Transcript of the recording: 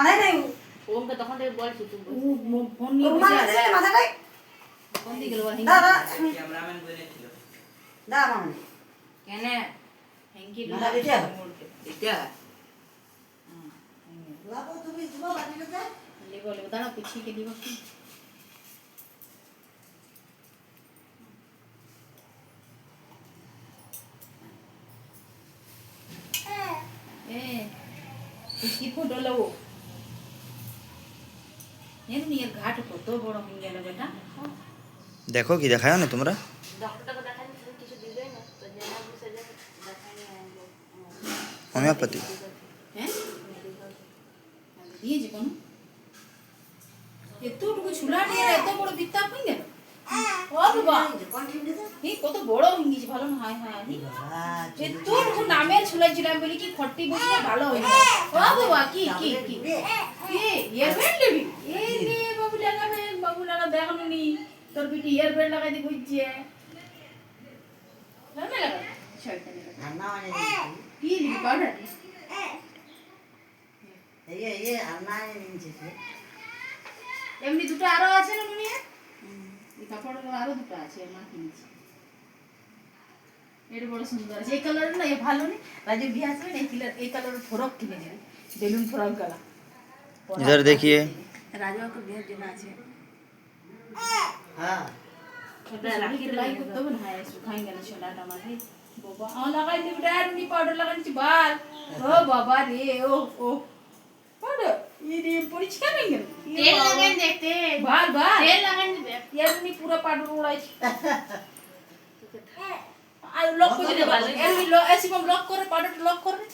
আরে নাই ওমকে তখন থেকে বলছি তুমি ফোন নিয়ে রুমাল বসে আছে আছে। মাথাটাই ফোন দিয়ে গেল দা দা ক্যামেরাম্যান বলেছিল দা মামনি কেন হ্যাঙ্কি মাথা দিতে হবে? এটা লাবো তুমি দিব বাটিতে লেবো লেবো দাঁড়া পিছিয়ে কে দিব কি इसकी फोटो लो ये घाट কত বড় হয়ে গেল বেটা দেখো কি দেখায় না তোমরা ডক্টরটাকে দেখানি কিছু দিবেই না তো জানা বুঝে যে দেখানি হোমিওপ্যাথি হ্যাঁ দিয়েছে কোন এতটুকু ছুলা নিয়ে এত বড় বিত্তা হয়ে গেল ও বাবা এই কত বড় হয়ে গেছে ভালো না হায় হায় এতটুকু নামের ছুলাই ছিলাম বলি কি খট্টি বসে ভালো হয়ে গেল ও বাবা কি কি কি ইয়ার ব্যান্ড লিবি এই নে বাবু লাগা দেখনো নি তোর বিটি ইয়ার ব্যান্ড লাগাই দি কইছে না না লাগা শয়তানি লাগা আন্না মানে কি লিবি পাউডার এই আন্না নিচে এমনি দুটো আরো আছে না নুনিয়া এই কাপড়গুলো আরো দুটো আছে মা কিনেছে এর বড় সুন্দর আছে এই কালার না এ ভালো নেই রাজু বিয়ে আসবে না এই কালার ফরক কিনে নেবে বেলুন ফরক গলা इधर देखिए রাজু को বিয়ের দিন আছে হ্যাঁ ওটা রাখি লাই করতে হবে না হ্যাঁ শুকাই গেল ছোলাটা মাঝে বাবা আ লাগাই দিবি ডার নি পাউডার লাগাইছি বাল ও বাবা রে ও পাউডার ये পরিষ্কার হয়ে গেল তেল লাগাই দেখতে বাল বাল তেল লাগাই দিবে এমনি পুরো পাউডার উড়াইছি আর লক করে দে ভালো এমনি এসি লক করে পাউডার লক করে